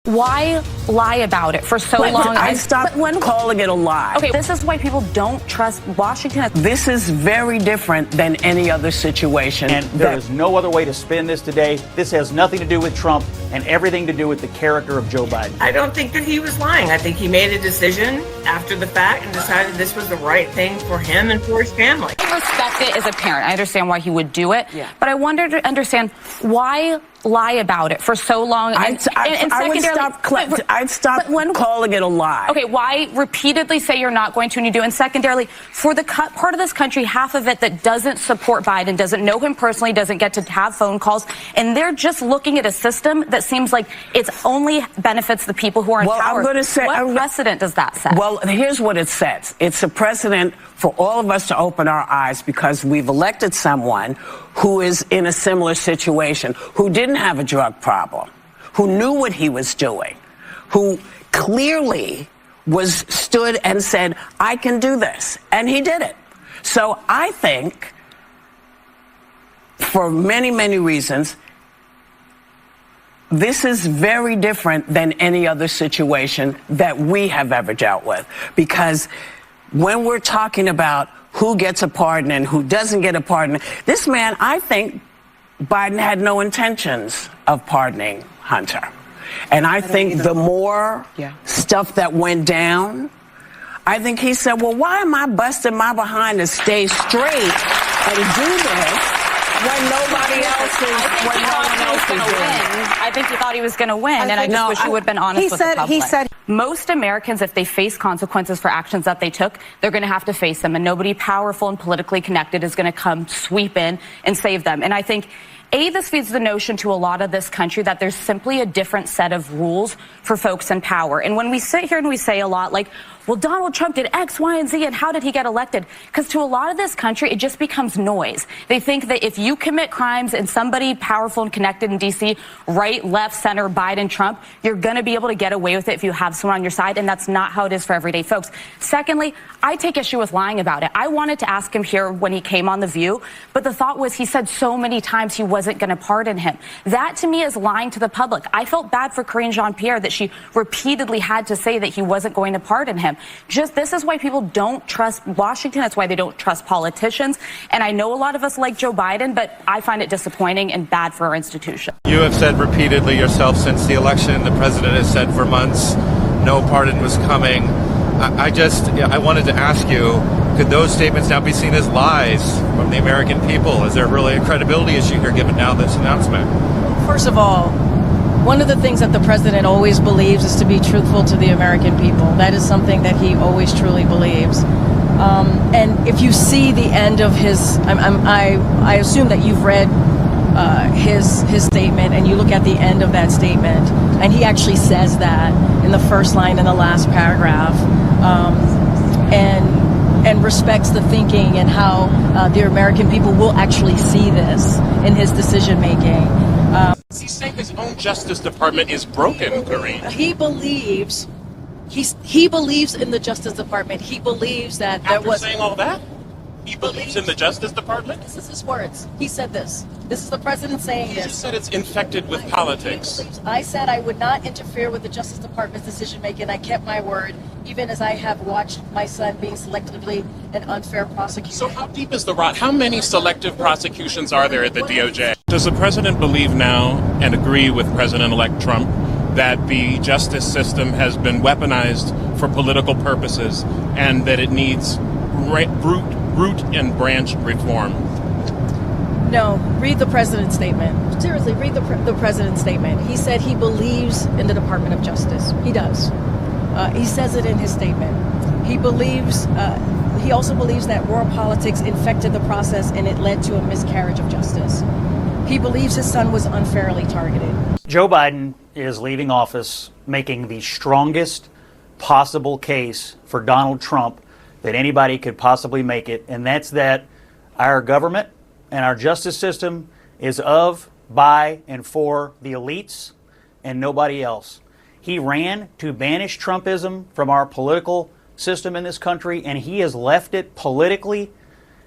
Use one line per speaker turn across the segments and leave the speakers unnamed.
Why lie about it for so long?
I stopped calling it a lie.
Okay, this is why people don't trust Washington.
This is very different than any other situation.
And there is no other way to spin this today. This has nothing to do with Trump and everything to do with the character of Joe Biden.
I don't think that he was lying. I think he made a decision after the fact and decided this was the right thing for him and for his family.
I respect it as a parent. I understand why he would do it. Yeah. But I wonder to understand why lie about it for so long.
I'd stop calling it a lie.
Okay, why repeatedly say you're not going to and you do? And secondarily, for the part of this country, half of it that doesn't support Biden, doesn't know him personally, doesn't get to have phone calls, and they're just looking at a system that seems like it only benefits the people who are in power.
I'm going to say,
what precedent does that set?
Well, here's what it sets. It's a precedent for all of us to open our eyes because we've elected someone who is in a similar situation, who didn't have a drug problem, who knew what he was doing, who clearly stood and said, I can do this. And he did it. So I think, for many, many reasons, this is very different than any other situation that we have ever dealt with. Because when we're talking about who gets a pardon and who doesn't get a pardon, this man, I think Biden had no intentions of pardoning Hunter. And I think the more stuff that went down, I think he said, well, why am I busting my behind to stay straight and do this when nobody else is, when no one else is doing?
I think he thought he was going to win, and I just wish he would have been honest with the public.
He said
most Americans, if they face consequences for actions that they took, they're going to have to face them, and nobody powerful and politically connected is going to come sweep in and save them. And I think this feeds the notion to a lot of this country that there's simply a different set of rules for folks in power. And when we sit here and we say a lot like, well, Donald Trump did X, Y, and Z, and how did he get elected? Because to a lot of this country, it just becomes noise. They think that if you commit crimes and somebody powerful and connected in D.C., right, left, center, Biden, Trump, you're going to be able to get away with it if you have someone on your side, and that's not how it is for everyday folks. Secondly, I take issue with lying about it. I wanted to ask him here when he came on The View, but the thought was he said so many times he wasn't going to pardon him. That, to me, is lying to the public. I felt bad for Karine Jean-Pierre that she repeatedly had to say that he wasn't going to pardon him. This is why people don't trust Washington. That's why they don't trust politicians. And I know a lot of us like Joe Biden, but I find it disappointing and bad for our institution.
You have said repeatedly yourself since the election, the president has said for months, no pardon was coming. I wanted to ask you, could those statements now be seen as lies from the American people? Is there really a credibility issue here given now this announcement?
First of all, one of the things that the president always believes is to be truthful to the American people. That is something that he always truly believes. And if you see the end of his, I assume that you've read his statement, and you look at the end of that statement, and he actually says that in the first line in the last paragraph, and respects the thinking and how the American people will actually see this in his decision making.
He's saying his own Justice Department is broken, Karine.
He believes in the Justice Department. He believes that
After saying all that? He believes in the Justice Department?
This is his words. He said this. This is the president saying this.
He just said it's infected with politics.
I said I would not interfere with the Justice Department's decision making. I kept my word, even as I have watched my son being selectively and unfair prosecuted.
So how deep is the rot? How many selective prosecutions are there at the DOJ? Does the president believe now and agree with President-elect Trump that the justice system has been weaponized for political purposes and that it needs root and branch reform?
No, read the president's statement. Seriously, read the president's statement. He said he believes in the Department of Justice. He does. He says it in his statement. He believes. He also believes that war politics infected the process and it led to a miscarriage of justice. He believes his son was unfairly targeted.
Joe Biden is leaving office making the strongest possible case for Donald Trump that anybody could possibly make it, and that's that our government and our justice system is of, by, and for the elites and nobody else. He ran to banish Trumpism from our political system in this country, and he has left it politically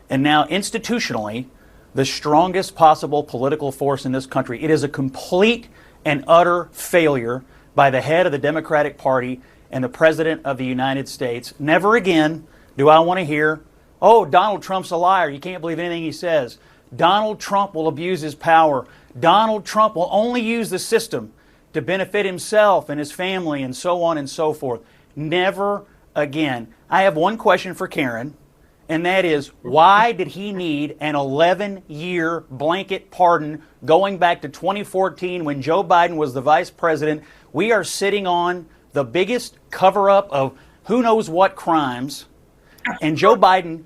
and now institutionally the strongest possible political force in this country. It is a complete and utter failure by the head of the Democratic Party and the President of the United States. Never again do I want to hear, oh, Donald Trump's a liar. You can't believe anything he says. Donald Trump will abuse his power. Donald Trump will only use the system to benefit himself and his family and so on and so forth. Never again. I have one question for Karen, and that is, why did he need an 11-year blanket pardon going back to 2014 when Joe Biden was the vice president? We are sitting on the biggest cover-up of who knows what crimes, and Joe Biden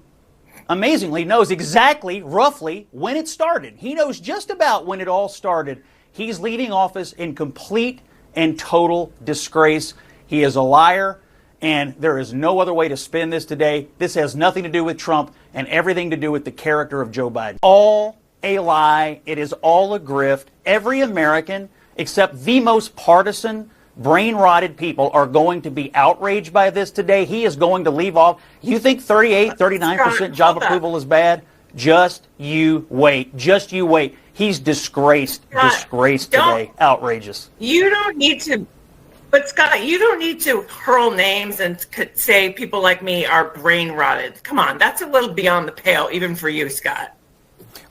amazingly knows exactly, roughly, when it started. He knows just about when it all started. He's leaving office in complete and total disgrace. He is a liar, and there is no other way to spin this today. This has nothing to do with Trump and everything to do with the character of Joe Biden. All a lie. It is all a grift. Every American, except the most partisan, brain-rotted people, are going to be outraged by this today. He is going to leave off. You think 39% job approval is bad? Just you wait. Just you wait. He's disgraced. Disgraced today. Outrageous.
You don't need to, but Scott, you don't need to hurl names and say people like me are brain-rotted. Come on, that's a little beyond the pale, even for you, Scott.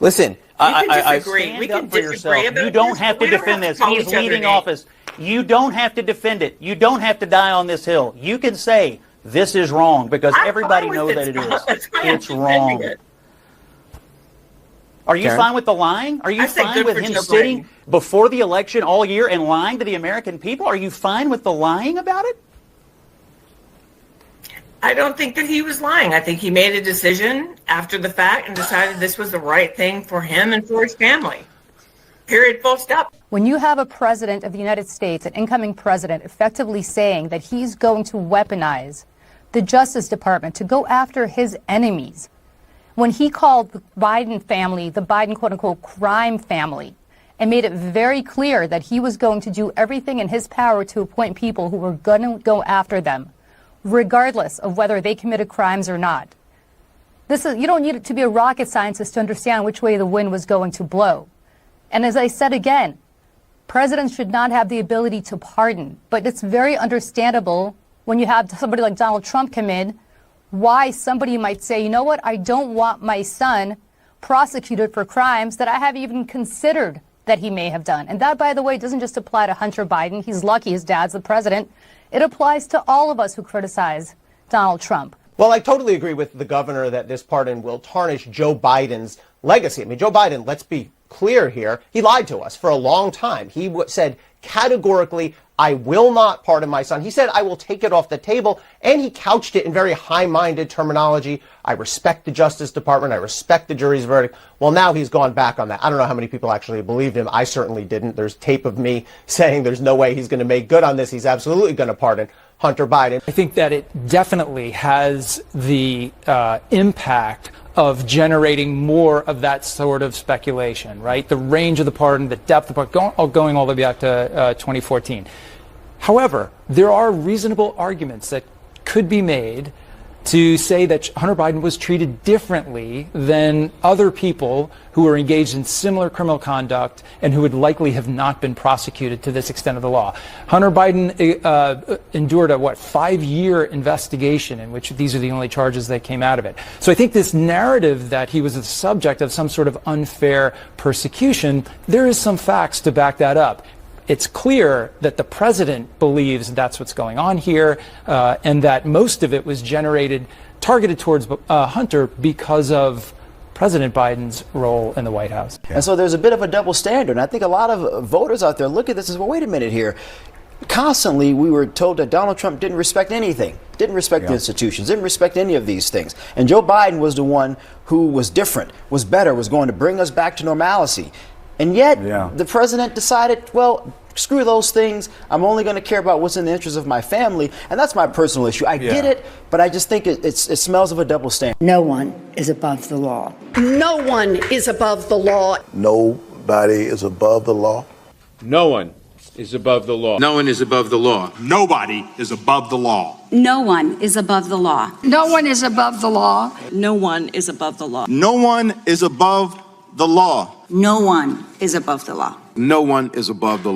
Listen,
I disagree. We can disagree about
You don't have to defend this. He's leaving office. You don't have to defend it. You don't have to die on this hill. You can say this is wrong because everybody knows that it is. It's wrong. Are you fine with the lying? Are you fine with him sitting before the election all year and lying to the American people? Are you fine with the lying about it?
I don't think that he was lying. I think he made a decision after the fact and decided this was the right thing for him and for his family. Period, full stop.
When you have a president of the United States, an incoming president, effectively saying that he's going to weaponize the Justice Department to go after his enemies, when he called the Biden family the Biden quote-unquote crime family and made it very clear that he was going to do everything in his power to appoint people who were going to go after them, regardless of whether they committed crimes or not. You don't need to be a rocket scientist to understand which way the wind was going to blow. And as I said again, presidents should not have the ability to pardon, but it's very understandable when you have somebody like Donald Trump come in, why somebody might say, you know what, I don't want my son prosecuted for crimes that I haven't even considered that he may have done. And that, by the way, doesn't just apply to Hunter Biden. He's lucky his dad's the president. It applies to all of us who criticize Donald Trump.
Well, I totally agree with the governor that this pardon will tarnish Joe Biden's legacy. I mean, Joe Biden, let's be clear here, he lied to us for a long time. He said categorically, I will not pardon my son. He said, I will take it off the table. And he couched it in very high-minded terminology. I respect the Justice Department. I respect the jury's verdict. Well, now he's gone back on that. I don't know how many people actually believed him. I certainly didn't. There's tape of me saying there's no way he's going to make good on this. He's absolutely going to pardon Hunter Biden.
I think that it definitely has the impact of generating more of that sort of speculation, right? The range of the pardon, the depth of the pardon, going all the way back to 2014. However, there are reasonable arguments that could be made to say that Hunter Biden was treated differently than other people who were engaged in similar criminal conduct and who would likely have not been prosecuted to this extent of the law. Hunter Biden endured a 5-year investigation in which these are the only charges that came out of it. So I think this narrative that he was the subject of some sort of unfair persecution, there is some facts to back that up. It's clear that the president believes that's what's going on here, and that most of it was targeted towards Hunter because of President Biden's role in the White House.
And so there's a bit of a double standard. And I think a lot of voters out there look at this as, well, wait a minute here. Constantly, we were told that Donald Trump didn't respect anything, didn't respect the institutions, didn't respect any of these things. And Joe Biden was the one who was different, was better, was going to bring us back to normalcy. And yet, the president decided, well, screw those things. I'm only going to care about what's in the interest of my family. And that's my personal issue. I get it, but I just think it smells of a double standard.
No one is above the law.
No one is above the law.
Nobody is above the law.
No one is above the law.
No one is above the law.
Nobody is above the law.
No one is above the law.
No one is above the law.
No one is above the law.
No one is above the law.
No one is above the law.
No one is above the law.